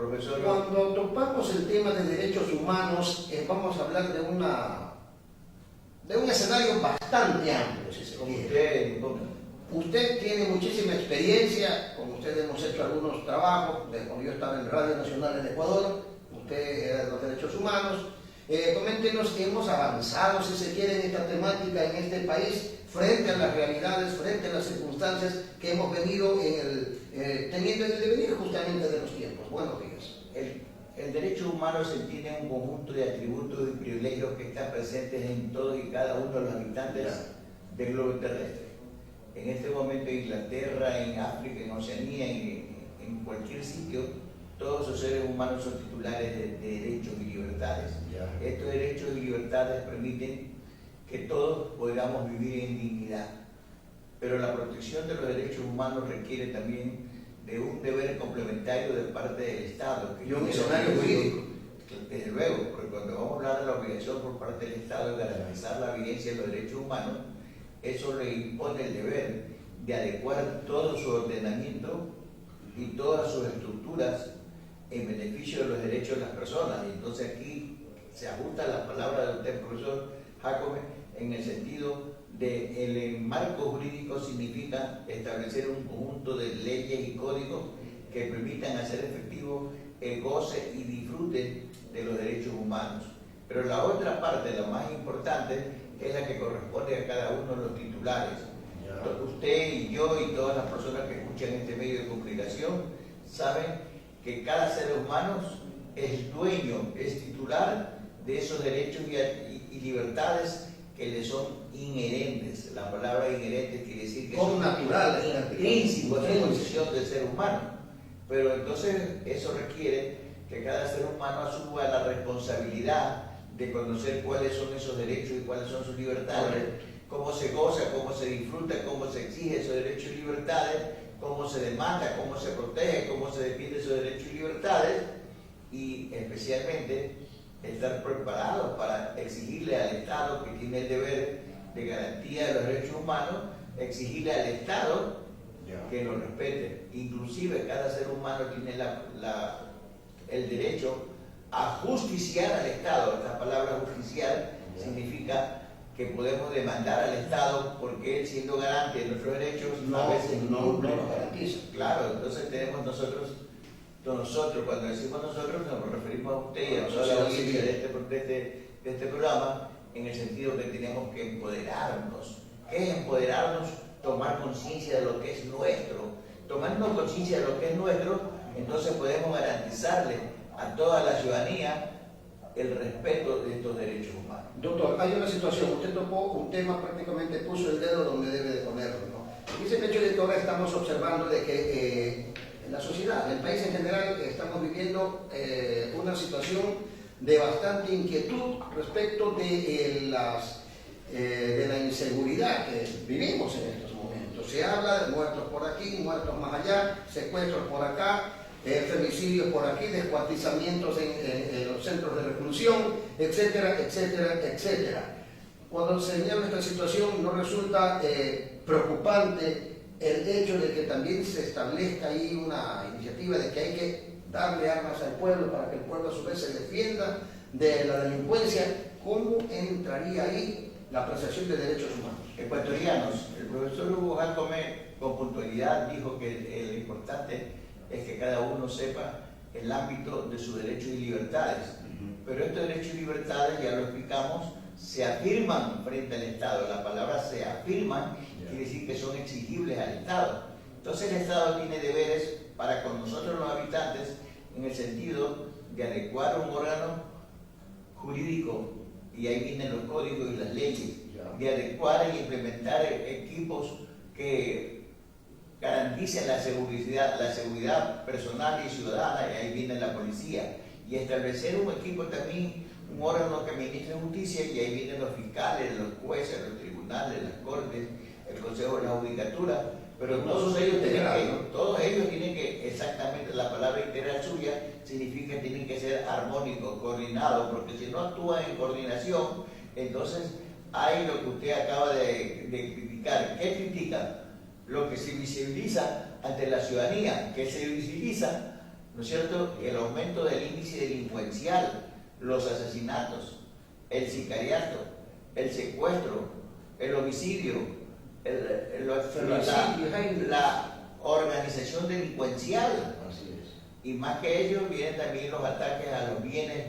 profesor. Cuando topamos el tema de derechos humanos, vamos a hablar de un escenario bastante amplio, si se quiere. Usted tiene muchísima experiencia, con usted hemos hecho algunos trabajos, de cuando yo estaba en Radio Nacional en Ecuador, usted era de los derechos humanos. Coméntenos, hemos avanzado, si se quiere, en esta temática en este país, frente a las realidades, frente a las circunstancias que hemos venido teniendo en el devenir justamente de los tiempos. Buenos días. El derecho humano se entiende un conjunto de atributos y privilegios que están presentes en todos y cada uno de los habitantes del globo terrestre. En este momento en Inglaterra, en África, en Oceanía, en cualquier sitio, todos los seres humanos son titulares de derechos y libertades. Estos derechos y libertades permiten que todos podamos vivir en dignidad. Pero la protección de los derechos humanos requiere también de un deber complementario de parte del Estado. Y un escenario jurídico. Desde luego, porque cuando vamos a hablar de la obligación por parte del Estado de garantizar la vigencia de los derechos humanos, eso le impone el deber de adecuar todo su ordenamiento y todas sus estructuras en beneficio de los derechos de las personas. Y entonces aquí se ajusta la palabra de usted, profesor Jacome, en el sentido de el marco jurídico significa establecer un conjunto de leyes y códigos que permitan hacer efectivo el goce y disfrute de los derechos humanos. Pero la otra parte, la más importante, es la que corresponde a cada uno de los titulares. Usted y yo y todas las personas que escuchan este medio de comunicación saben que cada ser humano es dueño, es titular de esos derechos y libertades que le son inherentes. La palabra inherente quiere decir que son naturales, intrínsecos en la condición del ser humano. Pero entonces eso requiere que cada ser humano asuma la responsabilidad de conocer cuáles son esos derechos y cuáles son sus libertades, cómo se goza, cómo se disfruta, cómo se exige esos derechos y libertades, cómo se demanda, cómo se protege, cómo se defiende esos derechos y libertades, y especialmente estar preparados para exigirle al Estado, que tiene el deber de garantía de los derechos humanos, exigirle al Estado que lo respete. Inclusive cada ser humano tiene el derecho a justiciar al Estado. Esta palabra justiciar significa que podemos demandar al Estado porque él, siendo garante de nuestros derechos, a veces no lo garantiza. Claro, entonces tenemos nosotros, cuando decimos nosotros, nos referimos a usted y a toda la audiencia de este programa, en el sentido que tenemos que empoderarnos. ¿Qué es empoderarnos? Tomar conciencia de lo que es nuestro. Tomando conciencia de lo que es nuestro, entonces podemos garantizarle a toda la ciudadanía el respeto de estos derechos humanos. Doctor, hay una situación, usted tocó un tema, prácticamente puso el dedo donde debe de ponerlo, ¿no? Dice el hecho de que ahora estamos observando de que en la sociedad, en el país en general, estamos viviendo una situación de bastante inquietud respecto de la inseguridad que vivimos en estos momentos. Se habla de muertos por aquí, muertos más allá, secuestros por acá, femicidios por aquí, descuartizamientos en los centros de reclusión, etcétera, etcétera, etcétera. Cuando se señala esta situación, ¿no resulta preocupante el hecho de que también se establezca ahí una iniciativa de que hay que darle armas al pueblo para que el pueblo a su vez se defienda de la delincuencia? ¿Cómo entraría ahí la apreciación de derechos humanos? Ecuatorianos, el profesor Hugo Jacome con puntualidad dijo que lo importante es que cada uno sepa el ámbito de sus derechos y libertades. Pero estos derechos y libertades, ya lo explicamos, se afirman frente al Estado. La palabra se afirman quiere decir que son exigibles al Estado. Entonces el Estado tiene deberes para con nosotros los habitantes en el sentido de adecuar un órgano jurídico, y ahí vienen los códigos y las leyes, de adecuar e implementar equipos que garanticen la seguridad personal y ciudadana, y ahí viene la policía, y establecer un equipo también, un órgano que administre justicia, y ahí vienen los fiscales, los jueces, los tribunales, las cortes, el Consejo de la Judicatura, pero todos ellos tienen que, exactamente la palabra integral suya significa que tienen que ser armónicos, coordinados, porque si no actúan en coordinación, entonces hay lo que usted acaba de criticar. ¿Qué critica? Lo que se visibiliza ante la ciudadanía, que se visibiliza ¿no es cierto?, el aumento del índice delincuencial, los asesinatos, el sicariato, el secuestro, el homicidio, la organización delincuencial. Así es. Y más que ellos vienen también los ataques a los bienes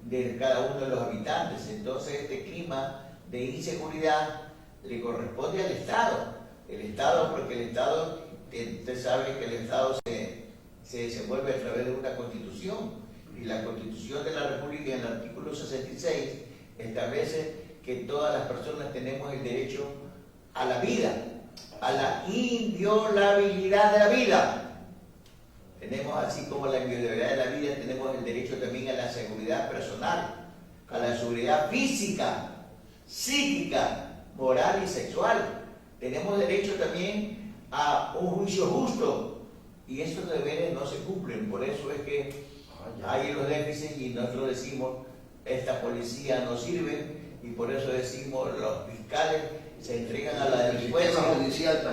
de cada uno de los habitantes. Entonces este clima de inseguridad le corresponde al Estado. El Estado, porque el Estado, usted sabe que el Estado se desenvuelve a través de una Constitución, y la Constitución de la República en el artículo 66 establece que todas las personas tenemos el derecho a la vida, a la inviolabilidad de la vida. Tenemos, así como la inviolabilidad de la vida, tenemos el derecho también a la seguridad personal, a la seguridad física, psíquica, moral y sexual. Tenemos derecho también a un juicio justo, y estos deberes no se cumplen. Por eso es que hay los déficits, y nosotros decimos, esta policía no sirve, y por eso decimos, los fiscales se entregan a la delincuencia,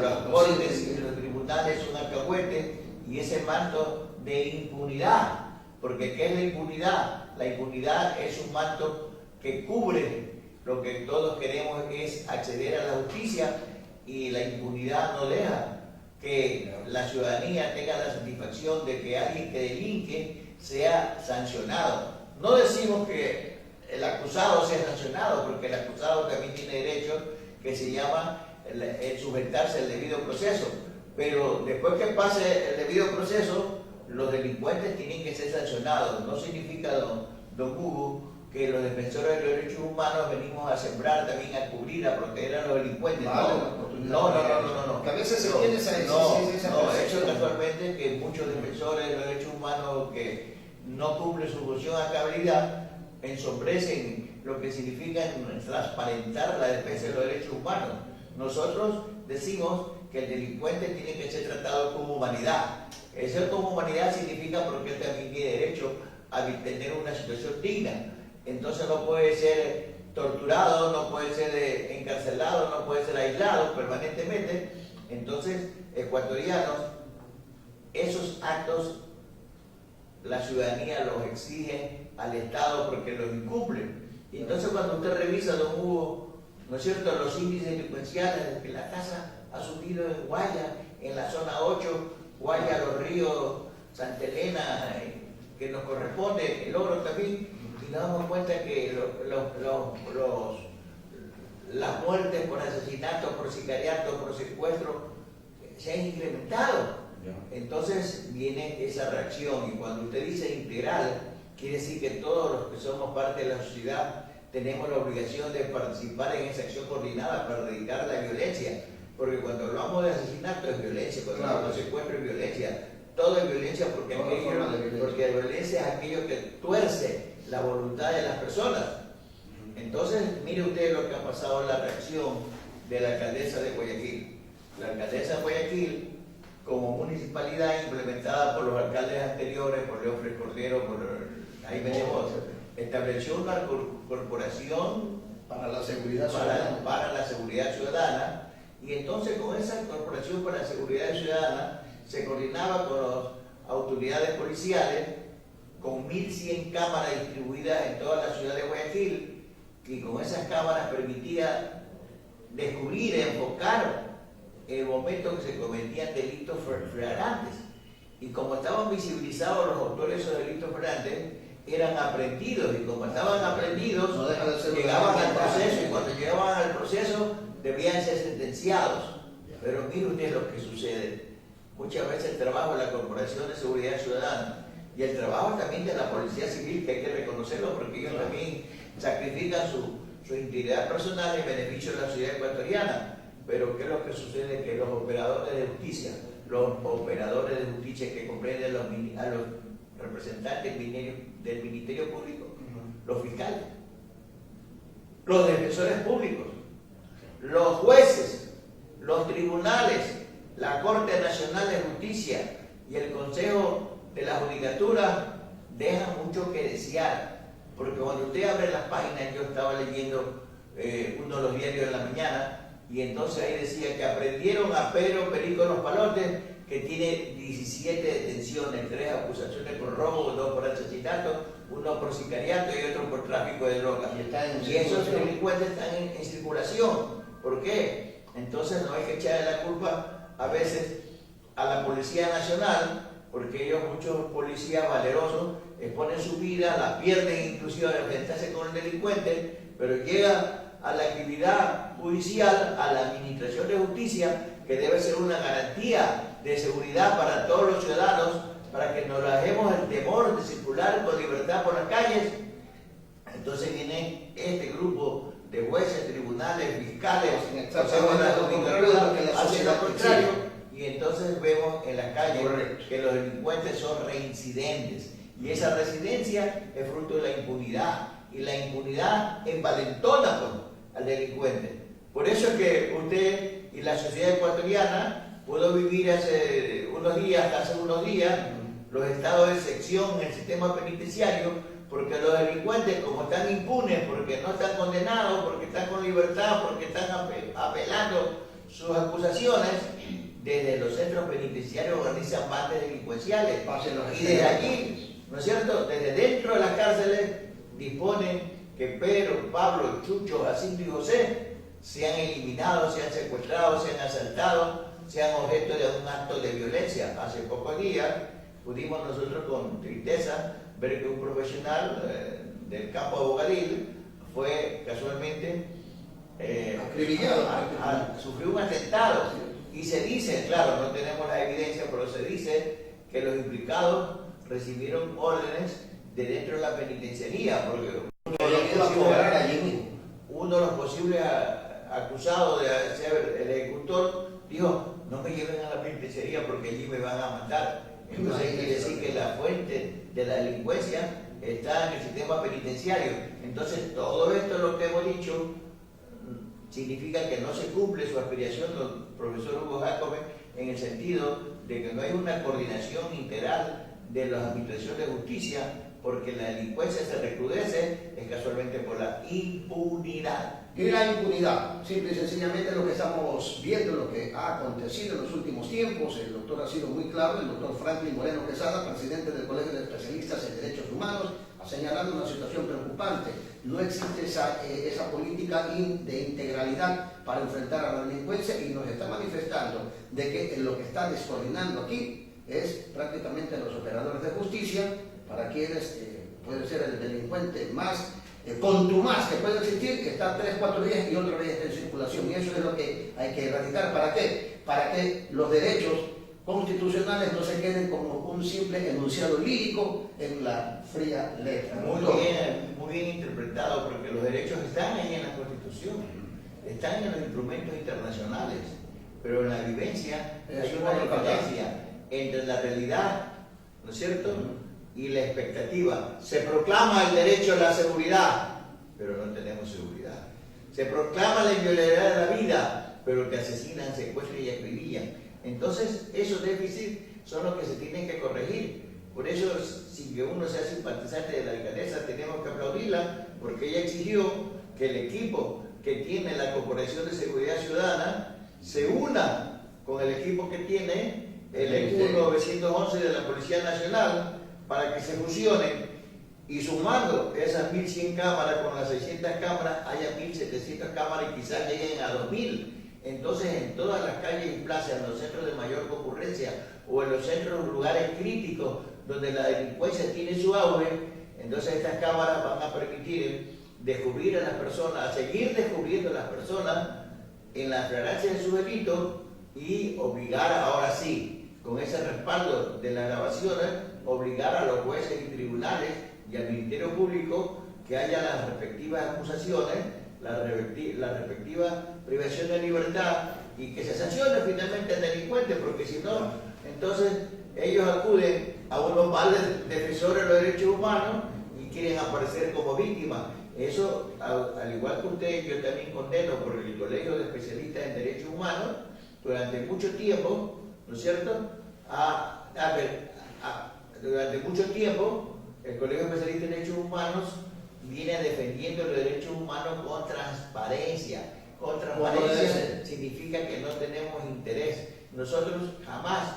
los cortes y los tribunales son alcahuetes, y ese manto de impunidad, porque ¿qué es la impunidad? La impunidad es un manto que cubre lo que todos queremos, es acceder a la justicia, y la impunidad no deja que la ciudadanía tenga la satisfacción de que alguien que delinque sea sancionado. No decimos que el acusado sea sancionado, porque el acusado también tiene derechos que se llama el sujetarse al debido proceso, pero después que pase el debido proceso, los delincuentes tienen que ser sancionados. No significa, don Hugo, que los defensores de los derechos humanos venimos a sembrar, también a cubrir, a proteger a los delincuentes. No. Que a veces se tiene esa hecho casualmente que muchos defensores de los derechos humanos que no cumplen su función a cabalidad ensombrecen lo que significa transparentar la defensa de los derechos humanos. Nosotros decimos que el delincuente tiene que ser tratado como humanidad. El ser como humanidad significa porque él también tiene derecho a tener una situación digna. Entonces no puede ser torturado, no puede ser encarcelado, no puede ser aislado permanentemente. Entonces, ecuatorianos, esos actos la ciudadanía los exige al Estado porque los incumplen. Y entonces cuando usted revisa, don Hugo, ¿no es cierto?, los índices delincuenciales de que la tasa ha subido en Guaya, en la zona 8, Guaya, Los Ríos, Santa Elena, que nos corresponde, el Oro también, y nos damos cuenta que las muertes por asesinato, por sicariato, por secuestro, se han incrementado. Entonces viene esa reacción, y cuando usted dice integral, quiere decir que todos los que somos parte de la sociedad tenemos la obligación de participar en esa acción coordinada para erradicar la violencia, porque cuando hablamos de asesinato es violencia, cuando hablamos de secuestro es violencia, todo es violencia, porque la violencia es aquello que tuerce la voluntad de las personas. Entonces, mire usted lo que ha pasado en la reacción de la alcaldesa de Guayaquil. La alcaldesa de Guayaquil, como municipalidad implementada por los alcaldes anteriores, por Leófres Cordero, ahí venimos, estableció una corporación para la seguridad ciudadana, y entonces con esa corporación para la seguridad ciudadana se coordinaba con las autoridades policiales, con 1.100 cámaras distribuidas en toda la ciudad de Guayaquil, y con esas cámaras permitía descubrir, enfocar el momento que se cometían delitos flagrantes. Y como estaban visibilizados los autores de esos delitos flagrantes, eran aprendidos, y como estaban aprendidos, llegaban al proceso, y cuando llegaban al proceso debían ser sentenciados. Pero mire usted lo que sucede. Muchas veces el trabajo de la Corporación de Seguridad Ciudadana y el trabajo también de la Policía Civil, que hay que reconocerlo, porque ellos también sacrifican su integridad personal en beneficio de la sociedad ecuatoriana. Pero ¿qué es lo que sucede? Que los operadores de justicia que comprenden a los representantes del Ministerio Público, los fiscales, los defensores públicos, los jueces, los tribunales, la Corte Nacional de Justicia y el Consejo de la Judicatura dejan mucho que desear, porque cuando usted abre las páginas, yo estaba leyendo uno de los diarios de la mañana, y entonces ahí decía que aprendieron a Pedro Perico Los Palotes que tiene 17 detenciones, 3 acusaciones por robo, 2 por asesinato, 1 por sicariato y otro por tráfico de drogas. Y esos delincuentes están en circulación. ¿Por qué? Entonces no hay que echarle la culpa a veces a la Policía Nacional, porque ellos, muchos policías valerosos, exponen su vida, la pierden inclusive al enfrentarse con el delincuente, pero llega a la actividad judicial, a la administración de justicia, que debe ser una garantía de seguridad para todos los ciudadanos, para que nos dejemos el temor de circular con libertad por las calles. Entonces viene este grupo de jueces, tribunales, fiscales, hacen lo contrario, y entonces vemos en la calle que los delincuentes son reincidentes, y esa reincidencia es fruto de la impunidad, y la impunidad envalentona al delincuente. Por eso es que usted y la sociedad ecuatoriana pudo vivir hace unos días, los estados de excepción en el sistema penitenciario, porque los delincuentes, como están impunes, porque no están condenados, porque están con libertad, porque están apelando sus acusaciones, desde los centros penitenciarios organizan bandas delincuenciales. Y desde allí, ¿no es cierto?, desde dentro de las cárceles disponen que Pedro, Pablo, Chucho, Jacinto y José sean eliminados, sean secuestrados, sean asaltados, sean objeto de un acto de violencia. Hace pocos días pudimos nosotros con tristeza ver que un profesional del campo de Bogadil fue casualmente sufrió un atentado, y se dice, claro, no tenemos la evidencia, pero se dice que los implicados recibieron órdenes de dentro de la penitenciaría, porque uno de los posibles acusados de ser el ejecutor dijo: no me lleven a la penitenciaría porque allí me van a matar. Entonces quiere decir que la fuente de la delincuencia está en el sistema penitenciario. Entonces todo esto, lo que hemos dicho, significa que no se cumple su aspiración del profesor Hugo Jacome, en el sentido de que no hay una coordinación integral de las administraciones de justicia, porque la delincuencia se recrudece es casualmente por la impunidad. Y la impunidad, simple y sencillamente lo que estamos viendo, lo que ha acontecido en los últimos tiempos. El doctor ha sido muy claro, el doctor Franklin Moreno Quesada, presidente del Colegio de Especialistas en Derechos Humanos, ha señalado una situación preocupante. No existe esa política de integralidad para enfrentar a la delincuencia, y nos está manifestando de que lo que está descoordinando aquí es prácticamente los operadores de justicia, para quienes puede ser el delincuente más contumaz que puede existir, que está 3-4 días y otro día está en circulación. Y eso es lo que hay que erradicar. ¿Para qué? Para que los derechos constitucionales no se queden como un simple enunciado lírico en la fría letra. Muy bien interpretado, porque los derechos están ahí en la Constitución, están en los instrumentos internacionales, pero en la vivencia hay una diferencia entre la realidad, ¿no es cierto?, y la expectativa. Se proclama el derecho a la seguridad, pero no tenemos seguridad. Se proclama la inviolabilidad de la vida, pero te asesinan, secuestran y acribillan. Entonces, esos déficits son los que se tienen que corregir. Por eso, sin que uno sea simpatizante de la alcaldesa, tenemos que aplaudirla, porque ella exigió que el equipo que tiene la Corporación de Seguridad Ciudadana se una con el equipo que tiene el ECU 911 de la Policía Nacional, para que se fusionen, y sumando esas 1.100 cámaras con las 600 cámaras haya 1.700 cámaras y quizás lleguen a 2.000. Entonces, en todas las calles y plazas, en los centros de mayor concurrencia o en los centros, lugares críticos donde la delincuencia tiene su auge, entonces estas cámaras van a permitir descubrir a las personas, a seguir descubriendo a las personas en la flagrancia de su delito, y obligar, ahora sí, con ese respaldo de las grabaciones, obligar a los jueces y tribunales y al Ministerio Público que haya las respectivas acusaciones, la respectiva privación de libertad, y que se sancione finalmente al delincuente, porque si no, entonces ellos acuden a unos males defensores de los derechos humanos y quieren aparecer como víctimas. Eso, al igual que usted, yo también condeno, por el Colegio de Especialistas en Derechos Humanos, durante mucho tiempo, ¿no es cierto?, durante mucho tiempo, el Colegio de Especialistas en Derechos Humanos viene defendiendo los derechos humanos con transparencia. Con transparencia significa que no tenemos interés. Nosotros jamás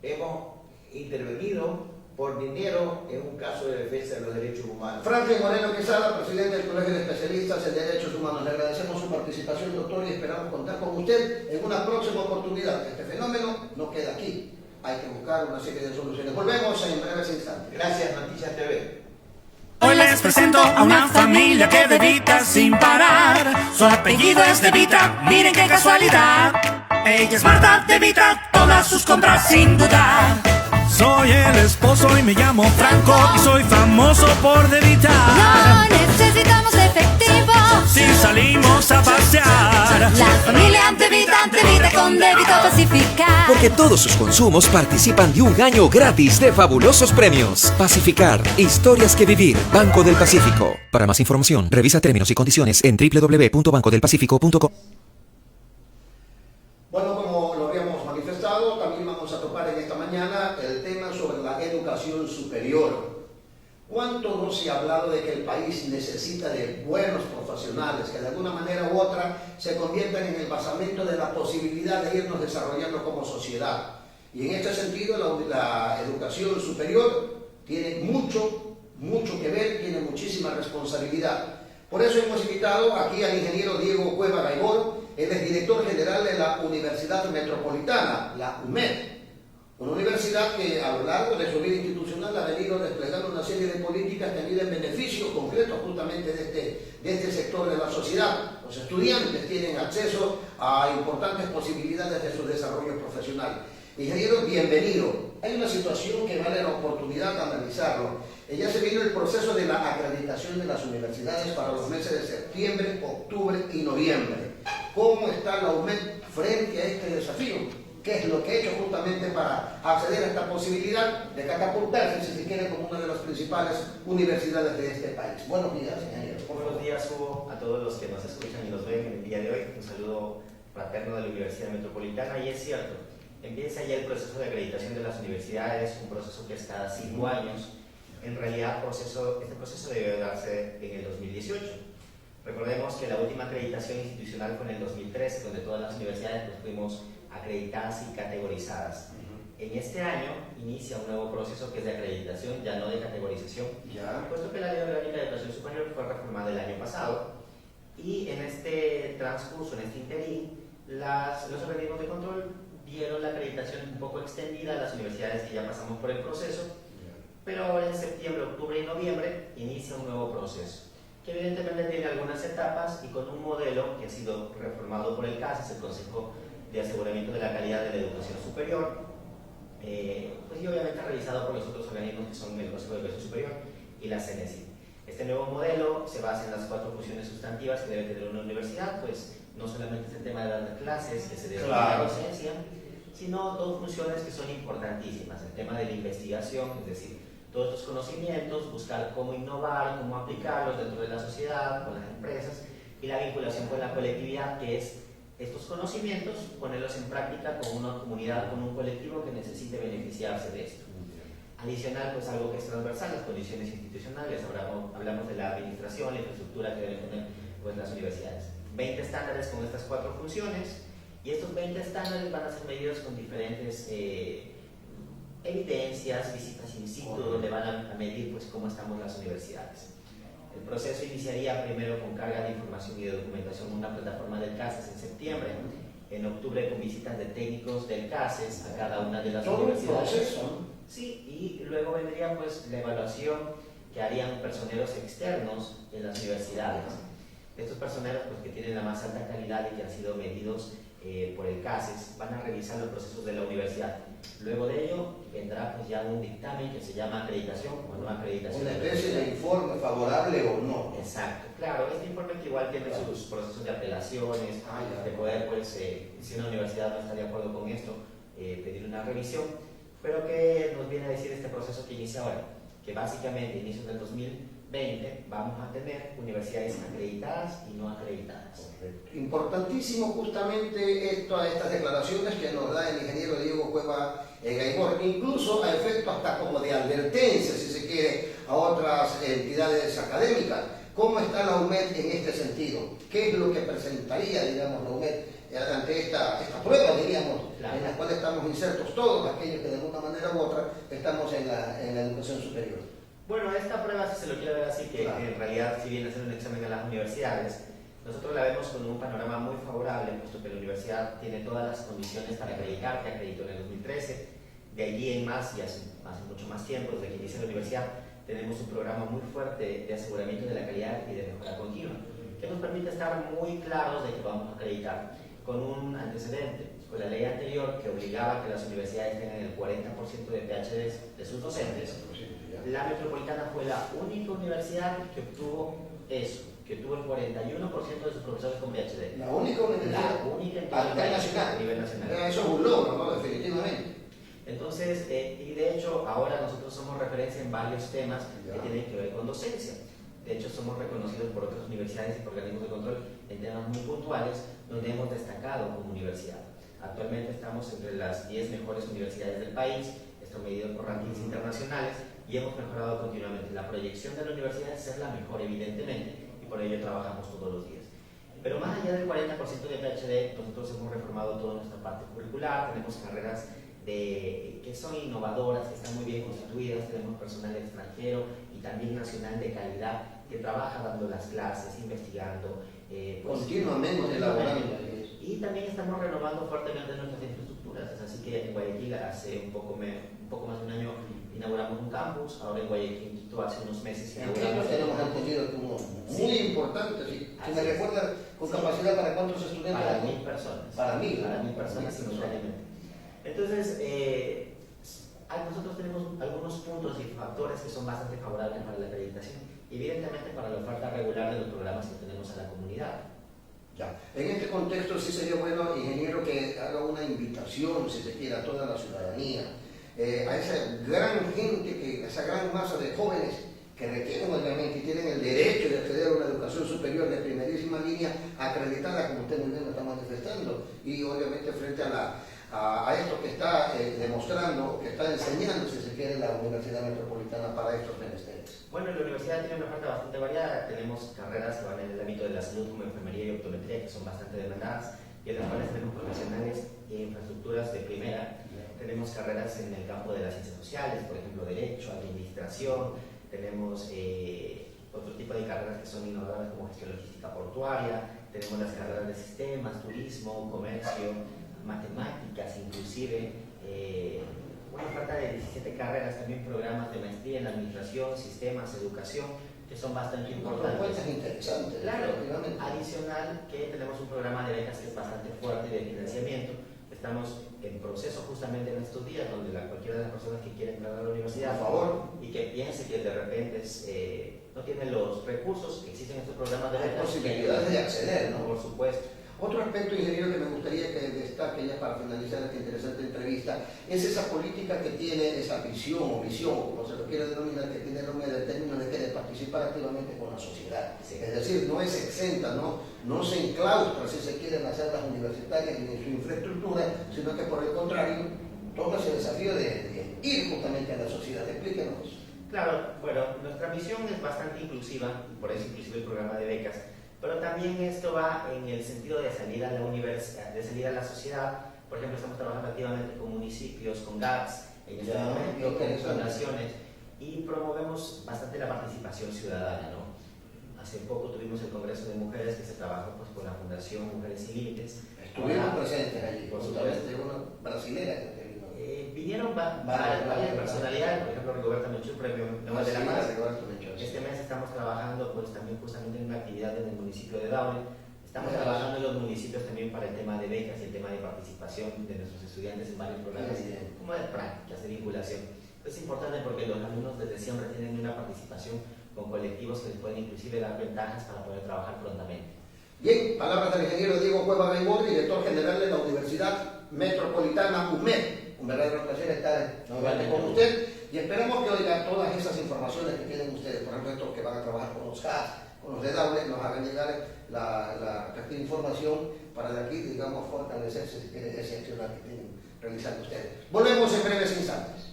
hemos intervenido por dinero en un caso de defensa de los derechos humanos. Franklin Moreno Quesada, presidente del Colegio de Especialistas en Derechos Humanos. Le agradecemos su participación, doctor, y esperamos contar con usted en una próxima oportunidad. Este fenómeno no queda aquí. Hay que buscar una serie de soluciones. Volvemos en breves instantes. Gracias, Noticias TV. Hoy les presento a una familia que De Vita sin parar. Su apellido es De Vita, miren qué casualidad. Ella es Marta De Vita, todas sus compras sin dudar. Soy el esposo y me llamo Franco y soy famoso por De Vita. No necesitamos efectivo Si salimos a pasear. La familia De Vita con débito Pacificar. Porque todos sus consumos participan de un año gratis de fabulosos premios. Pacificar, historias que vivir. Banco del Pacífico. Para más información, revisa términos y condiciones en www.bancodelpacifico.com. Bueno, como lo habíamos manifestado, también vamos a topar en esta mañana el tema sobre la educación superior. ¿Cuánto no se ha hablado de que el país necesita de buenos profesionales que de alguna manera u otra se conviertan en el basamento de la posibilidad de irnos desarrollando como sociedad? Y en este sentido la educación superior tiene mucho que ver, tiene muchísima responsabilidad. Por eso hemos invitado aquí al ingeniero Diego Cueva Gaibor. Él es director general de la Universidad Metropolitana, la UMED, una universidad que a lo largo de su vida institucional ha venido desplegando una serie de políticas que han ido en beneficio concreto justamente de este sector de la sociedad. Los estudiantes tienen acceso a importantes posibilidades de su desarrollo profesional. Ingeniero, bienvenido. Hay una situación que vale la oportunidad de analizarlo. Ya se vino el proceso de la acreditación de las universidades para los meses de septiembre, octubre y noviembre. ¿Cómo está la UMED frente a este desafío? ¿Qué es lo que ha hecho justamente para acceder a esta posibilidad de catapultarse, si se quiere, como una de las principales universidades de este país? Buenos días, ingeniero. Buenos días, Hugo, a todos los que nos escuchan y nos ven en el día de hoy. Un saludo fraterno de la Universidad Metropolitana. Y es cierto, empieza ya el proceso de acreditación de las universidades, un proceso que es cada 5 años. En realidad, este proceso debió darse en el 2018. Recordemos que la última acreditación institucional fue en el 2013, donde todas las universidades pues, fuimos acreditadas y categorizadas. En este año inicia un nuevo proceso que es de acreditación, ya no de categorización, puesto que la Ley Orgánica de Educación Superior fue reformada el año pasado. Y en este transcurso, en este interín, los organismos de control dieron la acreditación un poco extendida a las universidades que ya pasamos por el proceso. Pero ahora en septiembre, octubre y noviembre inicia un nuevo proceso, que evidentemente tiene algunas etapas y con un modelo que ha sido reformado por el CASES, el Consejo de Aseguramiento de la Calidad de la Educación Superior, pues y obviamente revisado por los otros organismos que son el Consejo de Educación Superior y la CNESID. Este nuevo modelo se basa en las 4 funciones sustantivas que debe tener una universidad, pues no solamente es el tema de dar clases, que se debe la docencia, sino 2 funciones que son importantísimas, el tema de la investigación, es decir, todos estos conocimientos, buscar cómo innovar, cómo aplicarlos dentro de la sociedad, con las empresas, y la vinculación con la colectividad, que es estos conocimientos, ponerlos en práctica con una comunidad, con un colectivo que necesite beneficiarse de esto. Adicional, pues algo que es transversal, las condiciones institucionales, hablamos de la administración, la infraestructura que deben tener pues, las universidades. 20 estándares con estas 4 funciones, y estos 20 estándares van a ser medidos con diferentes evidencias, visitas in situ, donde van a medir pues, cómo estamos las universidades. El proceso iniciaría primero con carga de información y de documentación en una plataforma del CASES en septiembre, en octubre con visitas de técnicos del CASES a cada una de las universidades. Proceso. Sí, y luego vendría pues, la evaluación que harían personeros externos en las universidades. Estos personeros pues, que tienen la más alta calidad y que han sido medidos por el CASES, van a revisar los procesos de la universidad. Luego de ello vendrá pues ya un dictamen que se llama acreditación o no acreditación. Una especie de informe favorable o no. Exacto, claro, este informe que igual tiene sus procesos de apelaciones, de poder pues, si una universidad no está de acuerdo con esto, pedir una revisión. Pero ¿qué nos viene a decir este proceso que inicia ahora? Que básicamente a inicios del 2020 vamos a tener universidades acreditadas y no acreditadas. Importantísimo justamente estas declaraciones que nos da el ingeniero Diego Cueva Gaibor, incluso a efecto hasta como de advertencia, si se quiere, a otras entidades académicas. ¿Cómo está la UMED en este sentido? ¿Qué es lo que presentaría, digamos, la UMED ante esta prueba, diríamos, en la cual estamos estamos insertos todos aquellos que de alguna manera u otra estamos en la educación superior. Bueno, esta prueba, si se lo quiere ver así, que Claro. en realidad, si viene a ser un examen a las universidades, nosotros la vemos con un panorama muy favorable, puesto que la universidad tiene todas las condiciones para acreditar, que acreditó en el 2013. De allí en más, y hace mucho más tiempo, desde que inicia la universidad, tenemos un programa muy fuerte de aseguramiento de la calidad y de mejora continua, que nos permite estar muy claros de que vamos a acreditar, con un antecedente, con la ley anterior que obligaba a que las universidades tengan el 40% de PhDs de sus docentes. La Metropolitana fue la única universidad que obtuvo eso, que tuvo el 41% de sus profesores con PhD. La única universidad La única en todo el país, a nivel nacional. Eso es un logro, ¿no? Definitivamente. Entonces, y de hecho, ahora nosotros somos referencia en varios temas que tienen que ver con docencia. De hecho, somos reconocidos por otras universidades y por organismos de control en temas muy puntuales donde hemos destacado como universidad. Actualmente estamos entre las 10 mejores universidades del país, esto medido por rankings internacionales, y hemos mejorado continuamente. La proyección de la universidad es ser la mejor, evidentemente, y por ello trabajamos todos los días. Pero más allá del 40% de PhD, nosotros hemos reformado toda nuestra parte curricular, tenemos carreras que son innovadoras, que están muy bien constituidas, tenemos personal extranjero y también nacional de calidad que trabaja dando las clases, investigando, continuamente elaborando. Y también estamos renovando fuertemente nuestras infraestructuras. Es así que en Guayaquil hace un poco más de un año inauguramos un campus, ahora en Guayaquil, Quito, hace unos meses En Quito tenemos entendido como muy importante, sí. Si me recuerda, con capacidad para cuántos estudiantes. Para 1000 personas. Para 1000 personas simultáneamente. Entonces, nosotros tenemos algunos puntos y factores que son bastante favorables para la acreditación, evidentemente para la oferta regular de los programas que tenemos a la comunidad. Ya. En este contexto sí sería bueno, ingeniero, que haga una invitación, si se quiere, a toda la ciudadanía, a esa gran gente, esa gran masa de jóvenes que requieren obviamente y tienen el derecho de acceder a una educación superior de primerísima línea acreditada, como usted muy bien lo está manifestando, y obviamente frente a esto que está demostrando, que está enseñando, si se quiere, la Universidad Metropolitana para estos menesteres. Bueno, la universidad tiene una oferta bastante variada. Tenemos carreras que van en el ámbito de la salud, como enfermería y optometría, que son bastante demandadas, y en las cuales tenemos profesionales e infraestructuras de primera. Tenemos carreras en el campo de las ciencias sociales, por ejemplo, derecho, administración. Tenemos otro tipo de carreras que son innovadoras, como gestión logística portuaria. Tenemos las carreras de sistemas, turismo, comercio, matemáticas, inclusive una oferta de 17 carreras, también programas de maestría en administración, sistemas, educación, que son bastante importantes. Propuestas interesantes. Claro, adicional que tenemos un programa de becas que es bastante fuerte de financiamiento. Estamos en proceso justamente en estos días, donde cualquiera de las personas que quieren entrar a la universidad, por favor, y que piense que de repente no tiene los recursos, existen estos programas de becas. Hay posibilidades de acceder, ¿no? Por supuesto. Otro aspecto, ingeniero, que me gustaría que destaque ya para finalizar esta interesante entrevista, es esa política que tiene, esa visión, como se lo quiere denominar, que tiene el término de que de participar activamente con la sociedad. Sí. Es decir, no es exenta, no se enclaustra, si se quiere, en las aulas universitarias ni en su infraestructura, sino que por el contrario, toma ese desafío de ir justamente a la sociedad. Explíquenos. Claro, bueno, nuestra misión es bastante inclusiva, por eso inclusive el programa de becas. Pero también esto va en el sentido de salir a la universidad, de salir a la sociedad. Por ejemplo, estamos trabajando activamente con municipios, con GAPS, en este momento, con fundaciones, y promovemos bastante la participación ciudadana, ¿no? Hace poco tuvimos el Congreso de Mujeres que se trabajó pues, con la Fundación Mujeres Sin Límites. Estuvimos presentes allí, por supuesto, una brasilera que vinieron varias personalidades, por ejemplo, Rigoberta Menchú, premio Nobel de la Paz. Este mes estamos trabajando pues, también justamente en una actividad en el municipio de Daule. Estamos trabajando en los municipios también para el tema de becas y el tema de participación de nuestros estudiantes en varios programas, como de prácticas, de vinculación. Es importante porque los alumnos desde siempre tienen una participación con colectivos que les pueden inclusive dar ventajas para poder trabajar prontamente. Bien, palabras del ingeniero Diego Cueva Raimón, director general de la Universidad Metropolitana UMED. Un verdadero placer estar nuevamente con usted y esperamos que oiga todas esas informaciones que tienen ustedes, por ejemplo, estos que van a trabajar con los CAS, con los de Daule, nos hagan llegar la respectiva información para de aquí, digamos, fortalecerse ese accionar que tienen realizando ustedes. Volvemos en breves instantes.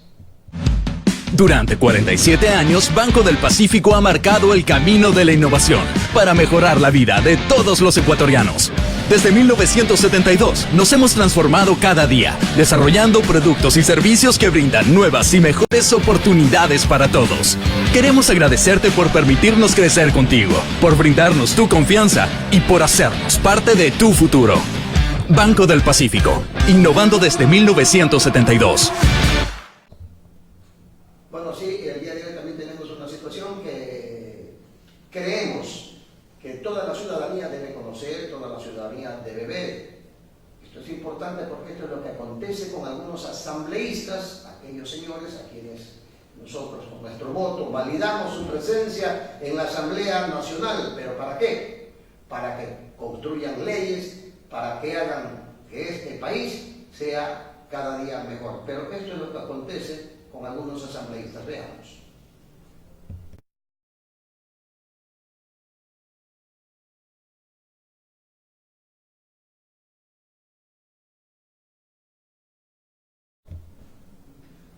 Durante 47 años, Banco del Pacífico ha marcado el camino de la innovación para mejorar la vida de todos los ecuatorianos. Desde 1972 nos hemos transformado cada día, desarrollando productos y servicios que brindan nuevas y mejores oportunidades para todos. Queremos agradecerte por permitirnos crecer contigo, por brindarnos tu confianza y por hacernos parte de tu futuro. Banco del Pacífico, innovando desde 1972. Bueno, sí, el día de hoy también tenemos una situación que creemos que toda la ciudadanía debe conocer, toda la ciudadanía debe ver. Esto es importante porque esto es lo que acontece con algunos asambleístas, aquellos señores a quienes nosotros con nuestro voto validamos su presencia en la Asamblea Nacional. ¿Pero para qué? Para que construyan leyes, para que hagan que este país sea cada día mejor. Pero esto es lo que acontece con algunos asambleístas. Veamos.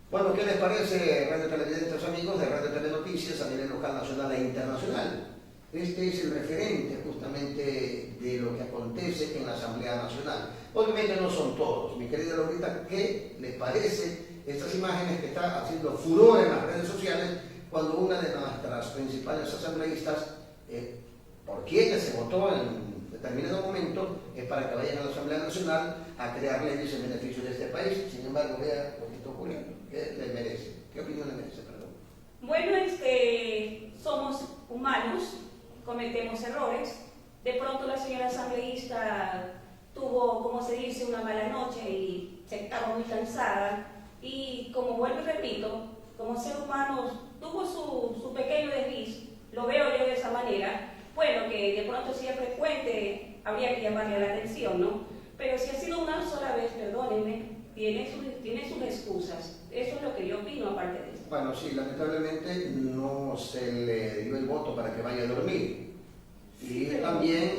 Bueno, ¿qué les parece, radio televidentes amigos de Radio Telenoticias a nivel local, nacional e internacional? Este es el referente justamente de lo que acontece en la Asamblea Nacional. Obviamente no son todos. Mi querida Lorita, ¿qué les parece estas imágenes que están haciendo furor en las redes sociales cuando una de nuestras principales asambleístas, por quienes se votó en determinado momento, es para que vayan a la Asamblea Nacional a crear leyes en beneficio de este país? Sin embargo, vea lo que está ocurriendo. ¿Qué le merece? ¿Qué opinión le merece? Perdón. Bueno, somos humanos, cometemos errores. De pronto la señora asambleísta tuvo, como se dice, una mala noche y se estaba muy cansada. Y como vuelvo y repito, como ser humano tuvo su pequeño desliz, lo veo yo de esa manera. Bueno, que de pronto si es frecuente, habría que llamarle la atención, ¿no? Pero si ha sido una sola vez, perdónenme, tiene sus excusas. Eso es lo que yo opino aparte de eso. Bueno, sí, lamentablemente no se le dio el voto para que vaya a dormir. Y también,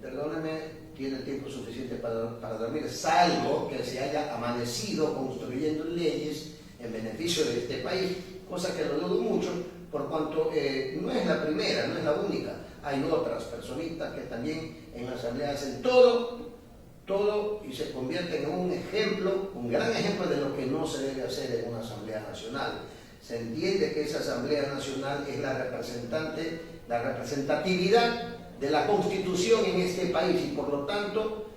perdóneme, tiene tiempo suficiente para dormir, salvo que se haya amanecido construyendo leyes en beneficio de este país, cosa que lo dudo mucho, por cuanto no es la primera, no es la única. Hay otras personitas que también en la Asamblea hacen todo y se convierten en un ejemplo, un gran ejemplo de lo que no se debe hacer en una Asamblea Nacional. Se entiende que esa Asamblea Nacional es la representatividad de la Constitución en este país y por lo tanto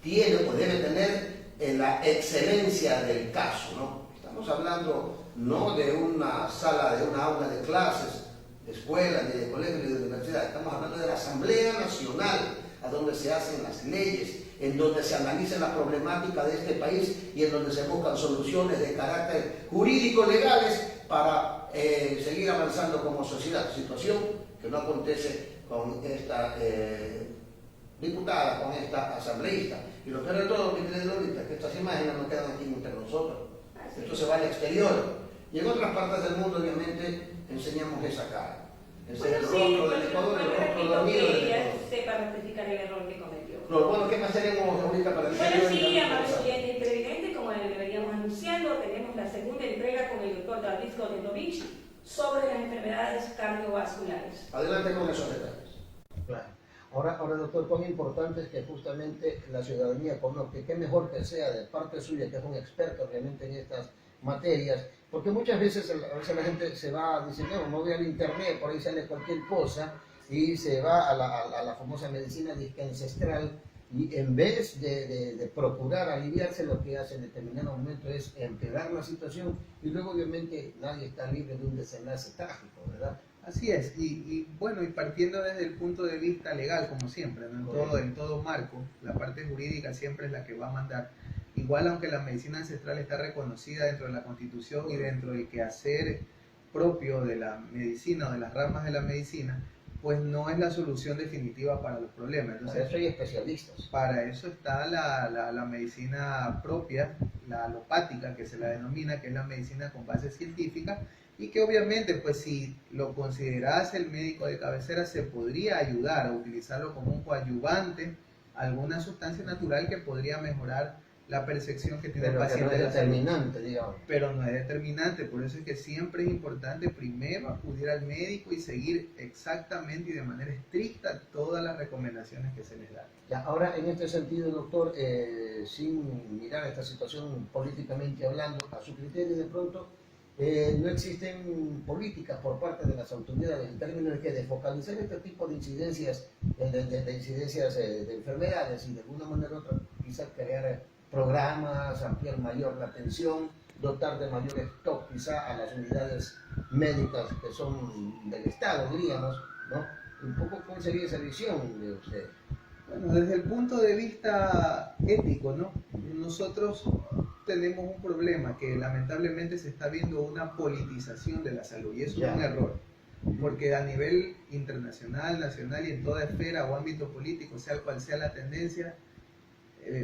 tiene o debe tener la excelencia del caso, ¿no? Estamos hablando no de una sala, de una aula de clases, de escuelas, ni de colegios, ni de universidades. Estamos hablando de la Asamblea Nacional, a donde se hacen las leyes, en donde se analiza la problemática de este país y en donde se buscan soluciones de carácter jurídico-legales para seguir avanzando como sociedad. Situación que no acontece con esta diputada, con esta asambleísta. Y lo peor de todo, que tiene ahorita, que estas imágenes no quedan aquí entre nosotros. Esto se va al exterior. Y en otras partes del mundo, obviamente, enseñamos esa cara. Ese es el rostro del Ecuador, el rostro dormido del Ecuador. Sepa rectificar el error que cometió. No, bueno, ¿qué más tenemos ahorita para el Bueno, sí, amables oyentes televidentes, como le veníamos anunciando, tenemos la segunda entrega con el doctor David Kotenovich sobre las enfermedades cardiovasculares. Adelante con esos detalles. Claro. Ahora, doctor, cuán importante es que justamente la ciudadanía conozca, qué mejor que sea de parte suya, que es un experto realmente en estas materias, porque muchas veces la gente se va diciendo, no voy al internet, por ahí sale cualquier cosa, y se va a la famosa medicina ancestral, y en vez de procurar aliviarse, lo que hace en determinado momento es empeorar la situación, y luego obviamente nadie está libre de un desenlace trágico, ¿verdad? Así es, y bueno, y partiendo desde el punto de vista legal, como siempre, ¿no? En todo marco, la parte jurídica siempre es la que va a mandar. Igual, aunque la medicina ancestral está reconocida dentro de la Constitución y dentro del quehacer propio de la medicina o de las ramas de la medicina, pues no es la solución definitiva para los problemas. Entonces, para eso hay especialistas. Para eso está la medicina propia, la alopática, que se la denomina, que es la medicina con base científica, y que obviamente, pues si lo considerase el médico de cabecera, se podría ayudar a utilizarlo como un coadyuvante, alguna sustancia natural que podría mejorar la percepción que tiene el Pero que paciente. no es de la salud. determinante, digamos. Pero no es determinante, por eso es que siempre es importante primero acudir al médico y seguir exactamente y de manera estricta todas las recomendaciones que se les dan. Ya, ahora, en este sentido, doctor, sin mirar esta situación políticamente hablando, a su criterio de pronto, no existen políticas por parte de las autoridades en términos de que de focalizar este tipo de incidencias, de enfermedades y de alguna manera u otra quizás crear programas, ampliar mayor la atención, dotar de mayor stock quizá a las unidades médicas que son del Estado, diríamos, ¿no? Un poco, ¿cuál sería esa visión de usted? Bueno, desde el punto de vista ético, ¿no? Nosotros tenemos un problema que lamentablemente se está viendo una politización de la salud y eso es un error, porque a nivel internacional, nacional y en toda esfera o ámbito político, sea cual sea la tendencia,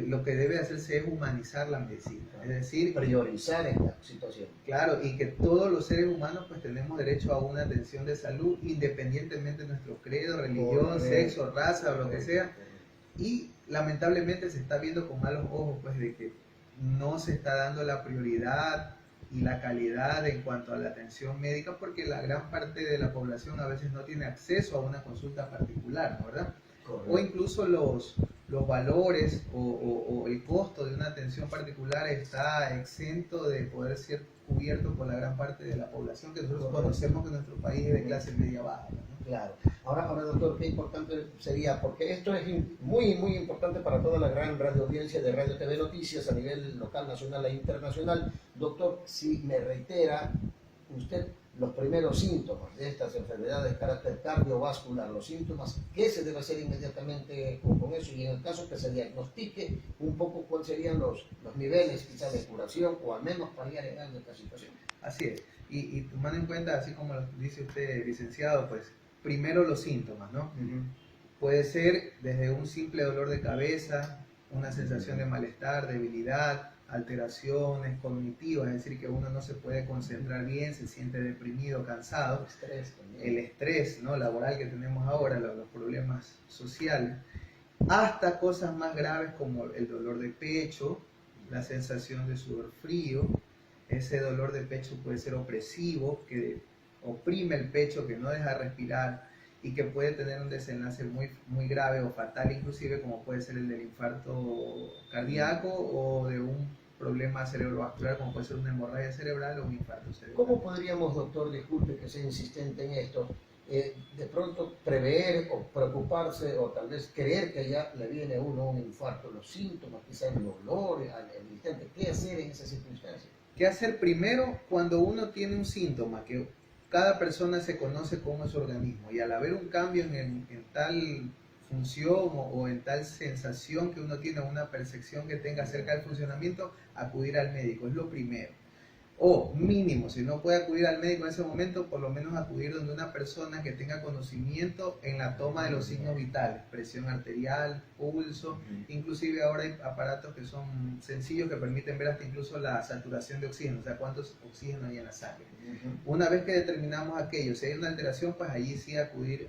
lo que debe hacerse es humanizar la medicina, es decir, priorizar esta situación. Claro, y que todos los seres humanos pues tenemos derecho a una atención de salud independientemente de nuestro credo, religión, sexo, raza o lo que sea. Y lamentablemente se está viendo con malos ojos pues de que no se está dando la prioridad y la calidad en cuanto a la atención médica porque la gran parte de la población a veces no tiene acceso a una consulta particular, ¿no? ¿Verdad? Correcto. O incluso los valores o el costo de una atención particular está exento de poder ser cubierto por la gran parte de la población que nosotros conocemos que nuestro país es de clase media baja, ¿no? Claro. Ahora, doctor, qué importante sería, porque esto es muy, muy importante para toda la gran radioaudiencia de Radio TV Noticias a nivel local, nacional e internacional. Doctor, si me reitera usted los primeros síntomas de estas enfermedades de carácter cardiovascular, los síntomas, ¿qué se debe hacer inmediatamente con eso? Y en el caso que se diagnostique, un poco cuáles serían los niveles quizás de curación o al menos paliar en esta situación. Así es. Y tomando en cuenta, así como lo dice usted, licenciado, pues primero los síntomas, ¿no? Puede ser desde un simple dolor de cabeza, una sensación de malestar, debilidad, alteraciones cognitivas, es decir, que uno no se puede concentrar bien, se siente deprimido, cansado. El estrés, ¿no? Laboral que tenemos ahora, los problemas sociales, hasta cosas más graves como el dolor de pecho, la sensación de sudor frío. Ese dolor de pecho puede ser opresivo, que oprime el pecho, que no deja respirar y que puede tener un desenlace muy, muy grave o fatal, inclusive como puede ser el del infarto cardíaco o de un problema cerebrovascular como puede ser una hemorragia cerebral o un infarto cerebral. ¿Cómo podríamos, doctor, disculpe que sea insistente en esto, de pronto prever o preocuparse o tal vez creer que ya le viene a uno un infarto, los síntomas, quizás el dolor, el instante, qué hacer en esa circunstancia? ¿Qué hacer primero cuando uno tiene un síntoma que cada persona se conoce cómo es su organismo y al haber un cambio en tal función o en tal sensación que uno tiene, una percepción que tenga acerca del funcionamiento, acudir al médico, es lo primero. O mínimo, si no puede acudir al médico en ese momento, por lo menos acudir donde una persona que tenga conocimiento en la toma de los signos vitales, presión arterial, pulso, inclusive ahora hay aparatos que son sencillos que permiten ver hasta incluso la saturación de oxígeno, o sea, cuántos oxígeno hay en la sangre. Una vez que determinamos aquello, si hay una alteración, pues allí sí acudir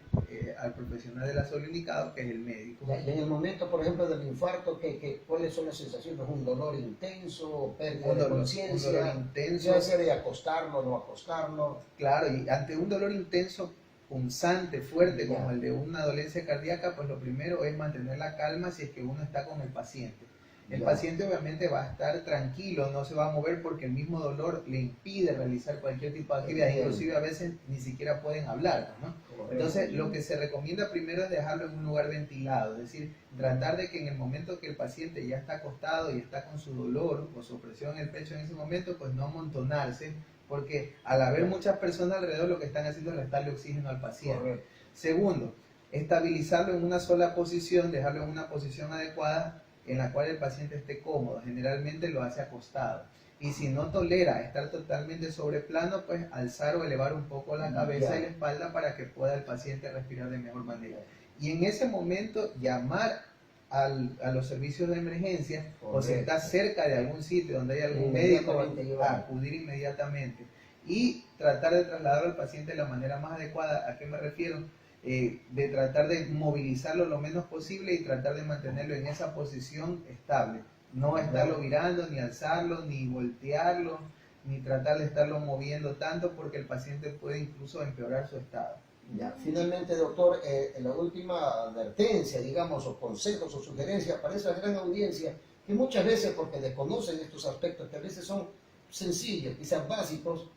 al profesional de la salud indicado, que es el médico. Y en el momento, por ejemplo, del infarto, ¿cuáles son las sensaciones? ¿Un dolor intenso? ¿Pérdida de conciencia? Un dolor intenso. ¿Qué hacer de acostarlo, no acostarlo? Claro, y ante un dolor intenso, punzante, fuerte, como el de una dolencia cardíaca, pues lo primero es mantener la calma si es que uno está con el paciente. El paciente obviamente va a estar tranquilo, no se va a mover porque el mismo dolor le impide realizar cualquier tipo de actividad, inclusive a veces ni siquiera pueden hablar, ¿no? Entonces lo que se recomienda primero es dejarlo en un lugar ventilado, es decir, tratar de que en el momento que el paciente ya está acostado y está con su dolor o su presión en el pecho en ese momento, pues no amontonarse, porque al haber muchas personas alrededor lo que están haciendo es restarle oxígeno al paciente. Segundo, estabilizarlo en una sola posición, dejarlo en una posición adecuada en la cual el paciente esté cómodo, generalmente lo hace acostado. Y si no tolera estar totalmente sobre plano, pues alzar o elevar un poco la cabeza y la espalda para que pueda el paciente respirar de mejor manera. Y en ese momento llamar a los servicios de emergencia, o si está cerca de algún sitio donde hay algún médico, acudir inmediatamente y tratar de trasladar al paciente de la manera más adecuada. ¿A qué me refiero? De tratar de movilizarlo lo menos posible y tratar de mantenerlo en esa posición estable. No estarlo virando, ni alzarlo, ni voltearlo, ni tratar de estarlo moviendo tanto porque el paciente puede incluso empeorar su estado. Ya, finalmente, doctor, en la última advertencia, digamos, o consejos o sugerencias para esa gran audiencia que muchas veces, porque desconocen estos aspectos que a veces son sencillos, quizás básicos,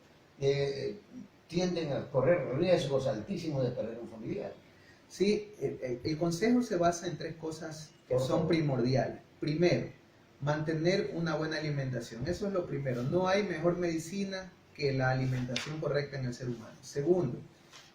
tienden a correr riesgos altísimos de perder un familiar. Sí, el consejo se basa en 3 cosas que son primordiales. Primero, mantener una buena alimentación. Eso es lo primero. No hay mejor medicina que la alimentación correcta en el ser humano. Segundo,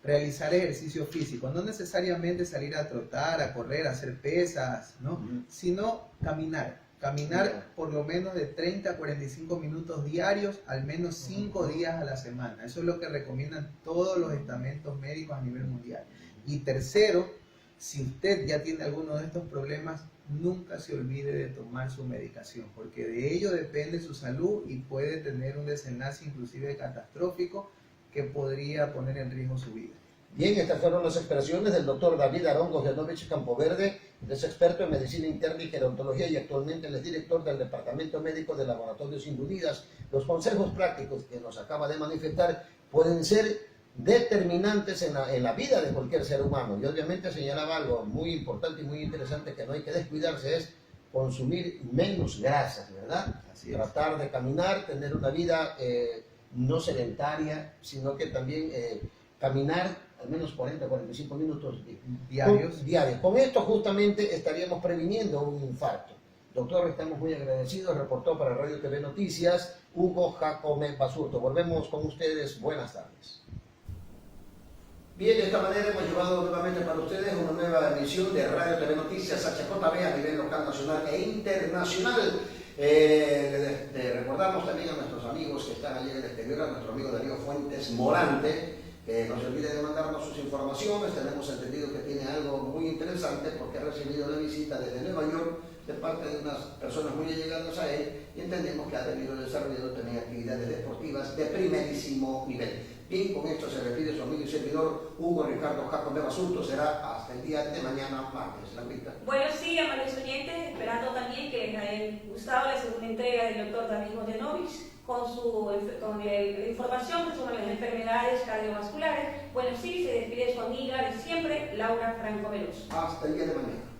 realizar ejercicio físico. No necesariamente salir a trotar, a correr, a hacer pesas, ¿no? Sino caminar. Caminar por lo menos de 30 a 45 minutos diarios, al menos 5 días a la semana. Eso es lo que recomiendan todos los estamentos médicos a nivel mundial. Y tercero, si usted ya tiene alguno de estos problemas, nunca se olvide de tomar su medicación, porque de ello depende su salud y puede tener un desenlace inclusive catastrófico que podría poner en riesgo su vida. Bien, estas fueron las expresiones del doctor David Arongo Genovich Campoverde, es experto en medicina interna y gerontología y actualmente él es director del Departamento Médico de Laboratorios Indulidas. Los consejos prácticos que nos acaba de manifestar pueden ser determinantes en la vida de cualquier ser humano. Y obviamente señalaba algo muy importante y muy interesante que no hay que descuidarse, es consumir menos grasas, ¿verdad? Tratar de caminar, tener una vida no sedentaria, sino que también caminar al menos 40 45 minutos diarios. Con esto justamente estaríamos previniendo un infarto. Doctor, estamos muy agradecidos. Reportó para Radio TV Noticias Hugo Jacome Basurto. Volvemos con ustedes. Buenas tardes. Bien, de esta manera hemos llevado nuevamente para ustedes una nueva emisión de Radio TV Noticias HJB a nivel local, nacional e internacional. Recordamos también a nuestros amigos que están allí en el exterior, a nuestro amigo Darío Fuentes Morante, que no se olvide de mandarnos sus informaciones. Tenemos entendido que tiene algo muy interesante porque ha recibido la visita desde Nueva York de parte de unas personas muy allegadas a él y entendemos que ha debido desarrollar también actividades deportivas de primerísimo nivel. Bien, con esto se despide su amigo y servidor Hugo Ricardo Jacome Basurto. Será hasta el día de mañana martes. Laurita. Bueno, sí, amables oyentes, esperando también que les haya gustado la segunda entrega del doctor David Genovich con la información sobre las enfermedades cardiovasculares. Bueno, sí, se despide su amiga de siempre, Laura Franco Veloso. Hasta el día de mañana.